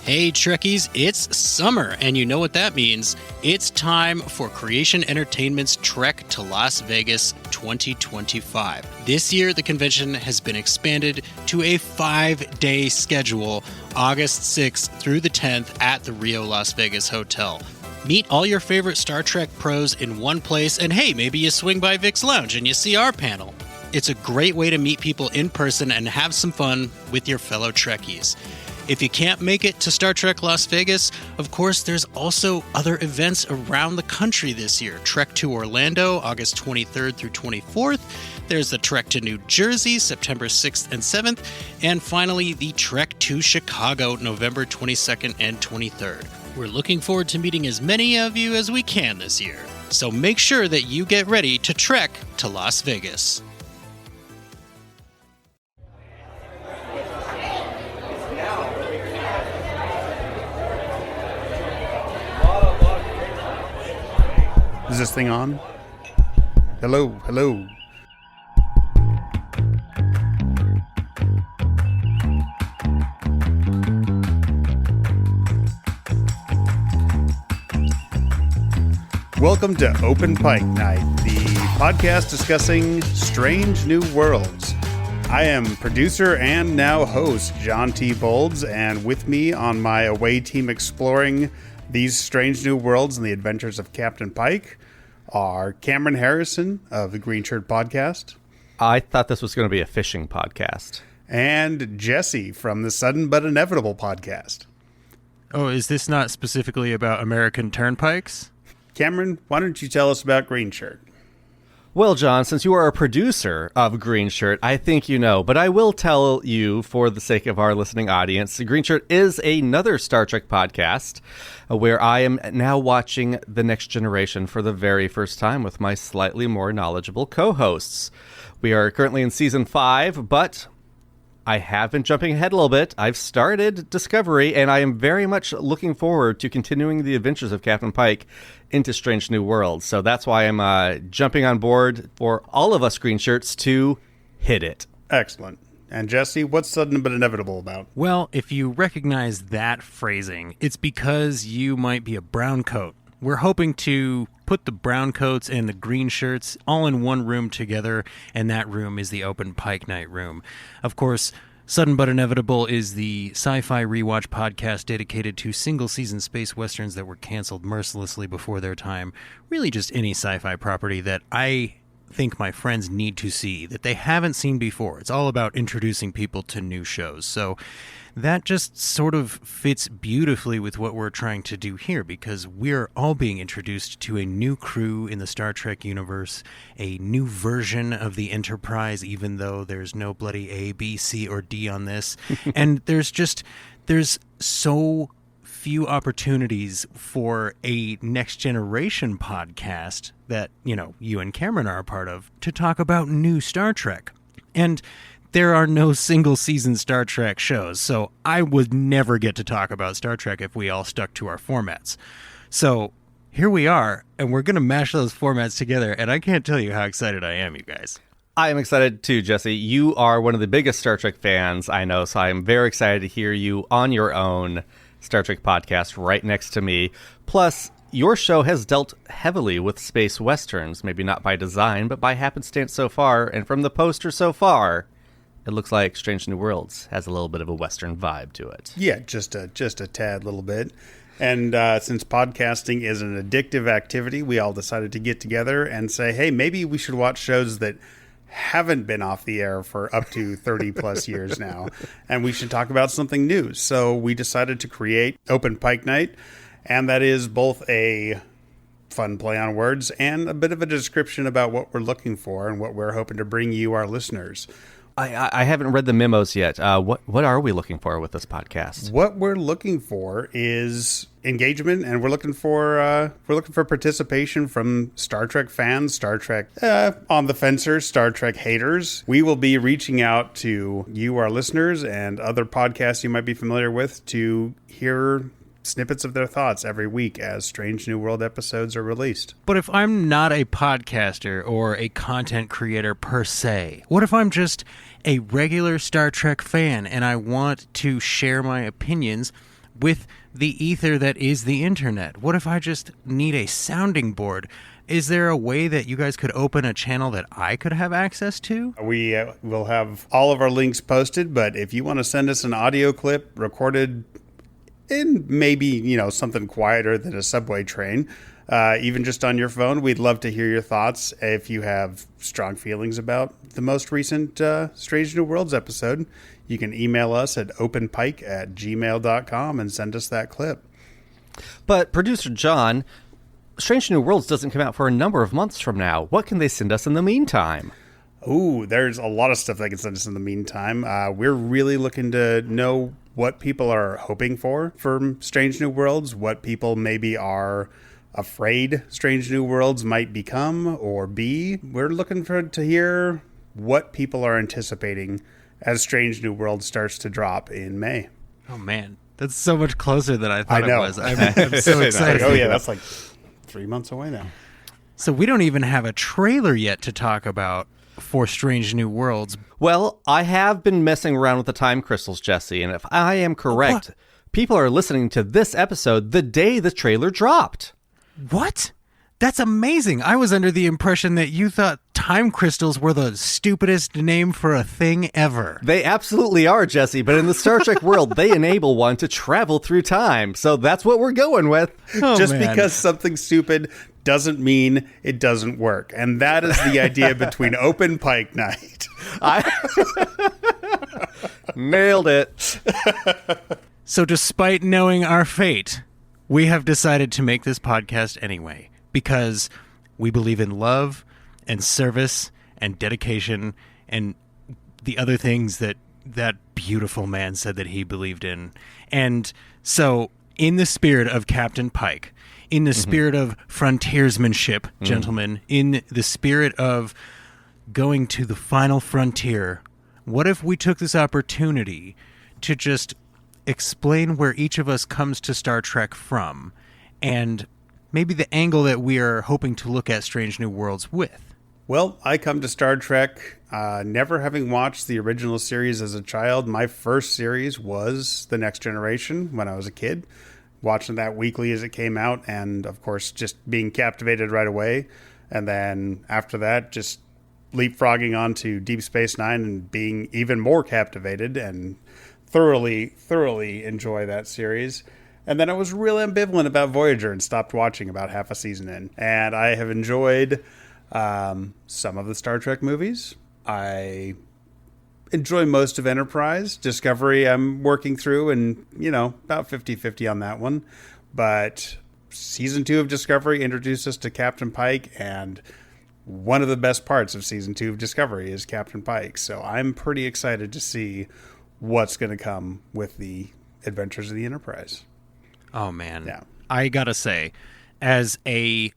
Hey Trekkies, it's summer, and you know what that means. It's time for Creation Entertainment's Trek to Las Vegas 2025. This year, the convention has been expanded to a 5-day schedule, August 6th through the 10th at the Rio Las Vegas Hotel. Meet all your favorite Star Trek pros in one place, and hey, maybe you swing by Vic's Lounge and you see our panel. It's a great way to meet people in person and have some fun with your fellow Trekkies. If you can't make it to Star Trek Las Vegas, of course, there's also other events around the country this year. Trek to Orlando, August 23rd through 24th. There's the Trek to New Jersey, September 6th and 7th. And finally, the Trek to Chicago, November 22nd and 23rd. We're looking forward to meeting as many of you as we can this year. So make sure that you get ready to trek to Las Vegas. Is this thing on? Hello, hello. Welcome to Open Pike Night, the podcast discussing strange new worlds. I am producer and now host John T. Bolds, and with me on my away team exploring these strange new worlds and the adventures of Captain Pike are Cameron Harrison of the Green Shirt Podcast. I thought this was going to be a fishing podcast. And Jesse from the Sudden But Inevitable Podcast. Oh, is this not specifically about American turnpikes? Cameron, why don't you tell us about Green Shirt? Well, John, since you are a producer of Green Shirt, I think you know, but I will tell you for the sake of our listening audience, Green Shirt is another Star Trek podcast where I am now watching The Next Generation for the very first time with my slightly more knowledgeable co-hosts. We are currently in season 5, but I have been jumping ahead a little bit. I've started Discovery, and I am very much looking forward to continuing the adventures of Captain Pike into Strange New Worlds. So that's why I'm jumping on board for all of us Green Shirts to hit it. Excellent. And Jesse, what's Sudden But Inevitable about? Well, if you recognize that phrasing, it's because you might be a brown coat. We're hoping to put the brown coats and the green shirts all in one room together, and that room is the Open Pike Night room. Of course, Sudden But Inevitable is the sci-fi rewatch podcast dedicated to single-season space westerns that were canceled mercilessly before their time. Really just any sci-fi property that I think my friends need to see, that they haven't seen before. It's all about introducing people to new shows. So that just sort of fits beautifully with what we're trying to do here, because we're all being introduced to a new crew in the Star Trek universe, a new version of the Enterprise, even though there's no bloody A, B, C, or D on this. And there's so few opportunities for a Next Generation podcast that, you know, you and Cameron are a part of to talk about new Star Trek. And there are no single-season Star Trek shows, so I would never get to talk about Star Trek if we all stuck to our formats. So here we are, and we're going to mash those formats together, and I can't tell you how excited I am, you guys. I am excited too, Jesse. You are one of the biggest Star Trek fans I know, so I am very excited to hear you on your own Star Trek podcast right next to me. Plus, your show has dealt heavily with space westerns, maybe not by design, but by happenstance so far, and from the poster so far, it looks like Strange New Worlds has a little bit of a Western vibe to it. Yeah, just a tad little bit. And since podcasting is an addictive activity, we all decided to get together and say, hey, maybe we should watch shows that haven't been off the air for up to 30 plus years now, and we should talk about something new. So we decided to create Open Pike Night, and that is both a fun play on words and a bit of a description about what we're looking for and what we're hoping to bring you, our listeners. I haven't read the memos yet. What are we looking for with this podcast? What we're looking for is engagement, and we're looking for participation from Star Trek fans, Star Trek on the fencers, Star Trek haters. We will be reaching out to you, our listeners, and other podcasts you might be familiar with to hear snippets of their thoughts every week as Strange New World episodes are released. But if I'm not a podcaster or a content creator per se, what if I'm just a regular Star Trek fan and I want to share my opinions with the ether that is the internet? What if I just need a sounding board? Is there a way that you guys could open a channel that I could have access to? We will have all of our links posted, but if you want to send us an audio clip recorded in maybe, something quieter than a subway train, even just on your phone, we'd love to hear your thoughts. If you have strong feelings about the most recent Strange New Worlds episode, you can email us at openpike@gmail.com and send us that clip. But producer John, Strange New Worlds doesn't come out for a number of months from now. What can they send us in the meantime? Ooh, there's a lot of stuff they can send us in the meantime. We're really looking to know what people are hoping for from Strange New Worlds, what people maybe are afraid Strange New Worlds might become or be. We're looking to hear what people are anticipating as Strange New Worlds starts to drop in May. Oh, man. That's so much closer than I thought I know. it was. I'm so excited. Oh, yeah, that's like 3 months away now. So we don't even have a trailer yet to talk about for Strange New Worlds. Well, I have been messing around with the time crystals, Jesse, and if I am correct, people are listening to this episode the day the trailer dropped. What? That's amazing. I was under the impression that you thought time crystals were the stupidest name for a thing ever. They absolutely are, Jesse, but in the Star Trek world, they enable one to travel through time. So that's what we're going with. Oh, Just man. because something stupid doesn't mean it doesn't work. And that is the idea between Open Pike Night. Nailed it. So despite knowing our fate, we have decided to make this podcast anyway, because we believe in love and service and dedication and the other things that that beautiful man said that he believed in. And so, in the spirit of Captain Pike, in the spirit of frontiersmanship, gentlemen, in the spirit of going to the final frontier, what if we took this opportunity to just explain where each of us comes to Star Trek from, and maybe the angle that we are hoping to look at Strange New Worlds with? Well, I come to Star Trek never having watched the original series as a child. My first series was The Next Generation when I was a kid, watching that weekly as it came out, and of course just being captivated right away. And then after that, just leapfrogging onto Deep Space Nine and being even more captivated and thoroughly enjoy that series. And then I was real ambivalent about Voyager and stopped watching about half a season in. And I have enjoyed some of the Star Trek movies. I enjoy most of Enterprise. Discovery I'm working through and, about 50-50 on that one. But season 2 of Discovery introduced us to Captain Pike, and one of the best parts of season 2 of Discovery is Captain Pike. So I'm pretty excited to see what's going to come with the adventures of the Enterprise. Oh, man. Yeah. I gotta say, as a...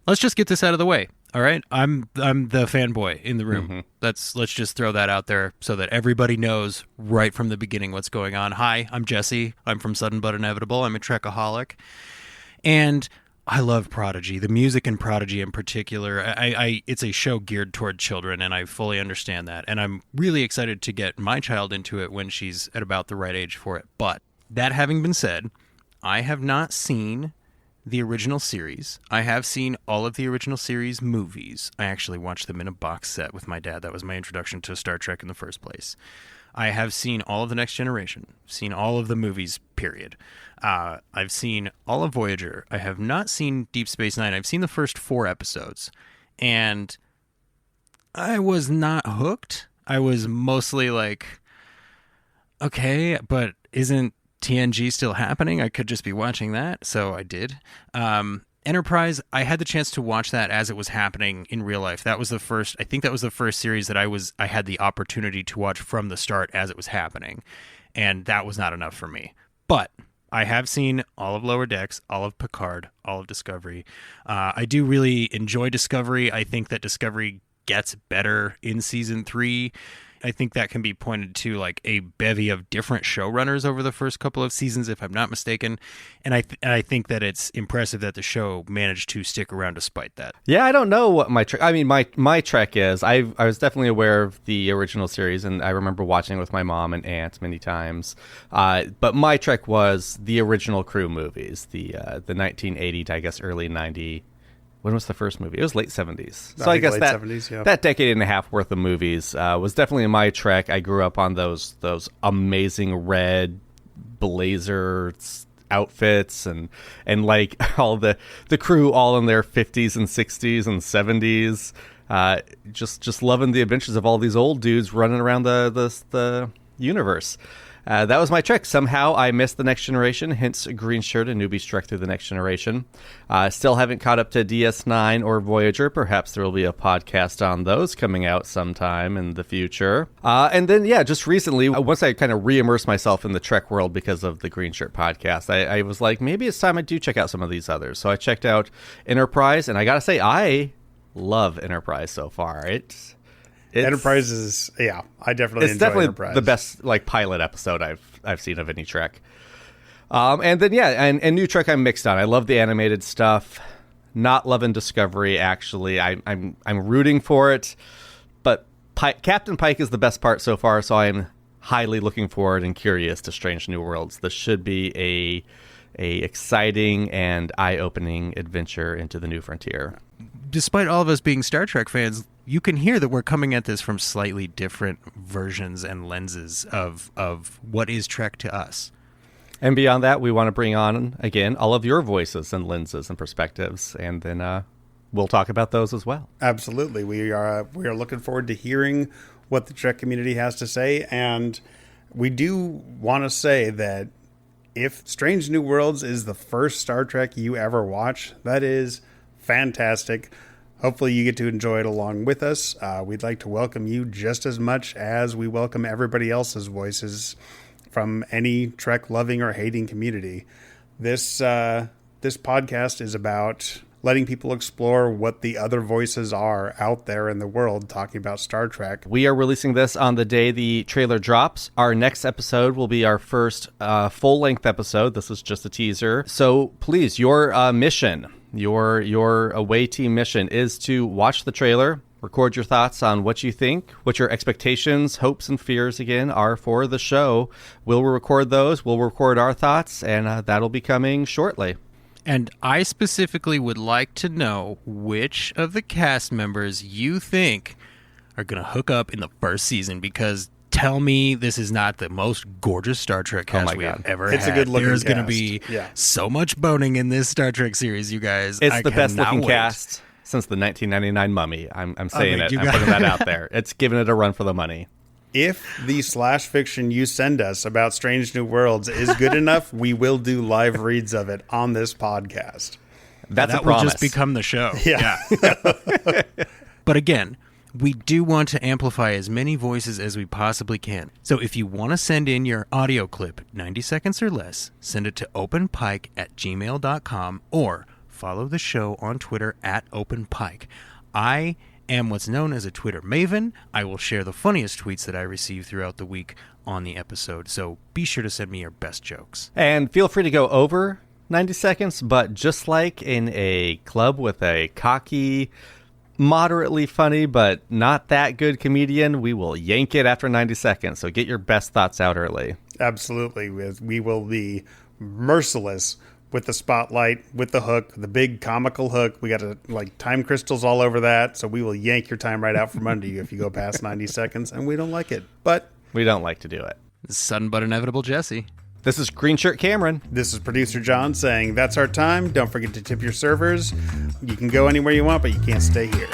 let's just get this out of the way, all right? I'm the fanboy in the room. Let's just throw that out there so that everybody knows right from the beginning what's going on. Hi, I'm Jesse. I'm from Sudden But Inevitable. I'm a Trekaholic. And I love Prodigy. The music in Prodigy in particular, it's a show geared toward children, and I fully understand that. And I'm really excited to get my child into it when she's at about the right age for it. But that having been said, I have not seen the original series. I have seen all of the original series movies. I actually watched them in a box set with my dad. That was my introduction to Star Trek in the first place. I have seen all of The Next Generation, seen all of the movies, period. I've seen all of Voyager. I have not seen Deep Space Nine. I've seen the first 4 episodes, and I was not hooked. I was mostly like, okay, but isn't TNG still happening? I could just be watching that, so I did. Enterprise, I had the chance to watch that as it was happening in real life. That was the first, I think that was the first series that I had the opportunity to watch from the start as it was happening, and that was not enough for me. But I have seen all of Lower Decks, all of Picard, all of Discovery. I do really enjoy Discovery. I think that Discovery gets better in season 3. I think that can be pointed to like a bevy of different showrunners over the first couple of seasons, if I'm not mistaken. And I think that it's impressive that the show managed to stick around despite that. Yeah, I don't know what my Trek. I mean, my Trek is. I was definitely aware of the original series, and I remember watching it with my mom and aunt many times. But my Trek was the original crew movies, the 1980 to I guess early 90. When was the first movie? It was late 70s. So I guess late that 70s, yeah. that decade and a half worth of movies was definitely my Trek. I grew up on those amazing red blazer outfits and like all the crew all in their 50s and 60s and 70s. Just loving the adventures of all these old dudes running around the universe. That was my Trek. Somehow I missed The Next Generation, hence Green Shirt, a newbie's Trek through The Next Generation. Still haven't caught up to DS9 or Voyager. Perhaps there will be a podcast on those coming out sometime in the future. And then, just recently, once I kind of re-immersed myself in the Trek world because of the Green Shirt podcast, I was like, maybe it's time I do check out some of these others. So I checked out Enterprise, and I gotta say, I love Enterprise so far. Enterprise is, I definitely enjoy definitely Enterprise. The best like pilot episode I've seen of any Trek. And then and new Trek I'm mixed on. I love the animated stuff. Not loving Discovery actually. I'm rooting for it, but Captain Pike is the best part so far. So I'm highly looking forward and curious to Strange New Worlds. This should be a exciting and eye-opening adventure into the new frontier. Despite all of us being Star Trek fans, you can hear that we're coming at this from slightly different versions and lenses of what is Trek to us. And beyond that, we want to bring on, again, all of your voices and lenses and perspectives, and then we'll talk about those as well. Absolutely. We are looking forward to hearing what the Trek community has to say, and we do want to say that if Strange New Worlds is the first Star Trek you ever watch, that is fantastic. Hopefully you get to enjoy it along with us. We'd like to welcome you just as much as we welcome everybody else's voices from any Trek loving or hating community. This podcast is about letting people explore what the other voices are out there in the world talking about Star Trek. We are releasing this on the day the trailer drops. Our next episode will be our first full-length episode. This is just a teaser. So please, your mission, your away team mission is to watch the trailer, record your thoughts on what you think, what your expectations, hopes, and fears, again, are for the show. We'll record those. We'll record our thoughts, and that'll be coming shortly. And I specifically would like to know which of the cast members you think are going to hook up in the first season, because tell me this is not the most gorgeous Star Trek cast we have ever had. It's a good-looking There's going to cast. be so much boning in this Star Trek series, you guys. It's the best-looking cast since the 1999 Mummy. I'm saying it. I'm putting that out there. It's giving it a run for the money. If the slash fiction you send us about Strange New Worlds is good enough, we will do live reads of it on this podcast. That's that a promise. will just become the show. Yeah. But again, we do want to amplify as many voices as we possibly can. So if you want to send in your audio clip, 90 seconds or less, send it to openpike@gmail.com or follow the show on Twitter @openpike. I am what's known as a Twitter maven. I will share the funniest tweets that I receive throughout the week on the episode, so be sure to send me your best jokes. And feel free to go over 90 seconds, but just like in a club with a cocky, moderately funny, but not that good comedian, we will yank it after 90 seconds, so get your best thoughts out early. Absolutely. We will be merciless with the spotlight, with the hook, the big comical hook. We got time crystals all over that, so we will yank your time right out from under you if you go past 90 seconds, and we don't like it. But we don't like to do it. Sudden but inevitable Jesse. This is Green Shirt Cameron. This is producer John saying that's our time. Don't forget to tip your servers. You can go anywhere you want, but you can't stay here.